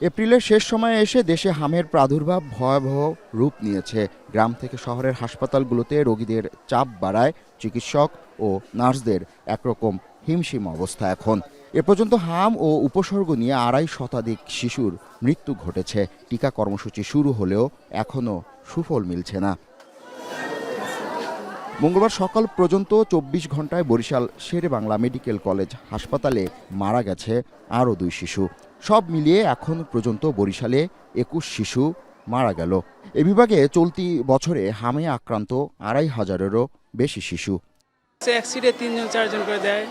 এপ্রিলের শেষ সময়ে এসে দেশে হামের প্রাদুর্ভাব ভয়াবহ রূপ নিয়েছে। গ্রাম থেকে শহরের হাসপাতালগুলোতে রোগীদের চাপ বাড়ায় চিকিৎসক ও নার্সদের একরকম হিমশিম অবস্থা এখন। এ পর্যন্ত হাম ও উপসর্গ নিয়ে ২৫ শতাধিক শিশুর মৃত্যু ঘটেছে। টিকা কর্মসূচি শুরু হলেও এখনও সুফল মিলছে না। মঙ্গলবার সকাল পর্যন্ত ২৪ ঘন্টায় বরিশাল শেরেবাংলা মেডিকেল কলেজ হাসপাতালে মারা গেছে আরও ২ শিশু। সব মিলিয়ে এখন পর্যন্ত বরিশালে ২১ শিশু মারা গেল। এ বিভাগে চলতি বছরে হামে আক্রান্ত ২৫০০-এরও বেশি শিশু। অ্যাক্সিডেন্টে ৩-৪ জন করে দেয়,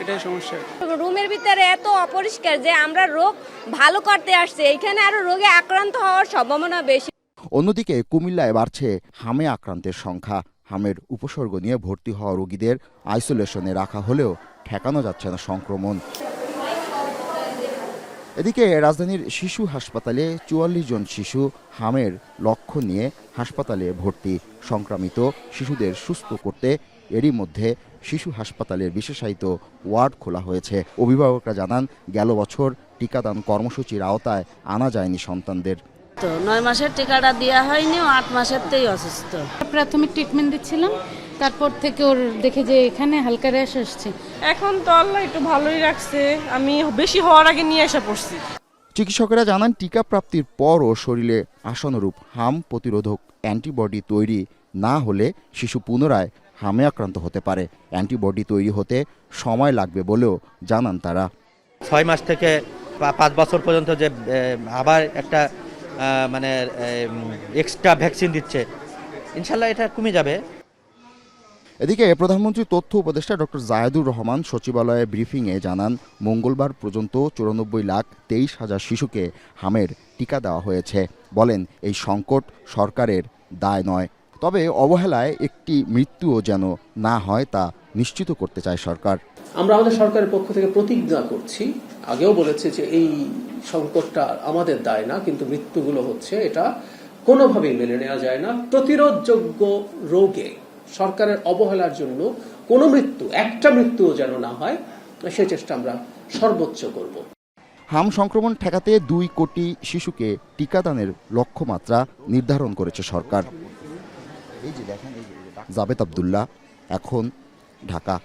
এটাই সমস্যা। রুমের ভিতরে এত অপরিষ্কার যে আমরা রোগ ভালো করতে আসছে, এখানে আরো রোগে আক্রান্ত হওয়ার সম্ভাবনা বেশি। অন্যদিকে কুমিল্লায় বাড়ছে হামে আক্রান্তের সংখ্যা। হামের উপসর্গ নিয়ে ভর্তি হওয়া রোগীদের আইসোলেশনে রাখা হলেও ঠেকানো যাচ্ছে না সংক্রমণ। এদিকে রাজধানীর শিশু হাসপাতালে ৪৪ জন শিশু হামের লক্ষণ নিয়ে হাসপাতালে ভর্তি। সংক্রামিত শিশুদের সুস্থ করতে এরই মধ্যে শিশু হাসপাতালের বিশেষায়িত ওয়ার্ড খোলা হয়েছে। অভিভাবকরা জানান, গেল বছর টিকাদান কর্মসূচির আওতায় আনা যায়নি সন্তানদের। ৯ মাসের টিকাটা দেওয়া হয়নি, ৮ মাসেরতেই অসুস্থ। প্রাথমিক ট্রিটমেন্ট দিচ্ছিলাম, তারপর থেকে ওর দেখে যে এখানে হালকা র্যাশ আসছে। এখন তো আল্লাহ একটু ভালোই রাখছে, আমি বেশি হওয়ার আগে নিয়ে এসে পড়ছি। চিকিৎসকেরা জানান, টিকা প্রাপ্তির পরও শরীরে আশানুরূপ হাম প্রতিরোধক অ্যান্টিবডি তৈরি না হলে শিশু পুনরায় হামে আক্রান্ত হতে পারে। অ্যান্টিবডি তৈরি হতে সময় লাগবে বলেও জানান তারা। ৬ মাস থেকে ৫ বছর পর্যন্ত যে আবার একটা মানে এক্সট্রা ভ্যাকসিন দিচ্ছে, ইনশাল্লাহ এটা কমে যাবে। এদিকে প্রধানমন্ত্রী তথ্য উপদেষ্টা ডক্টর জায়েদুর রহমান সচিবালয়ে ব্রিফিংয়ে জানান, মঙ্গলবার পর্যন্ত ৯৪,২৩,০০০ শিশুকে হামের টিকা দেওয়া হয়েছে। বলেন, এই সংকট সরকারের দায় নয়, তবে অবহেলায় একটি মৃত্যুও যেন না হয় তা নিশ্চিত করতে চায় সরকার। আমরা আমাদের সরকারের পক্ষ থেকে প্রতিজ্ঞা করছি, আগেও বলেছি যে এই সংকটটা আমাদের দায় না, কিন্তু মৃত্যুগুলো হচ্ছে, এটা কোনোভাবেই মেনে নেওয়া যায় না। প্রতিরোধযোগ্য রোগে সরকারের অবহেলার জন্য কোনো মৃত্যু, একটা মৃত্যুও যেন না হয়, সেই চেষ্টা আমরা সর্বোচ্চ করব। হাম সংক্রমণ ঠেকাতে ২ কোটি শিশুকে টিকাদানের লক্ষ্যমাত্রা নির্ধারণ করেছে সরকার। জাবেদ আবদুল্লাহ, এখন, ঢাকা।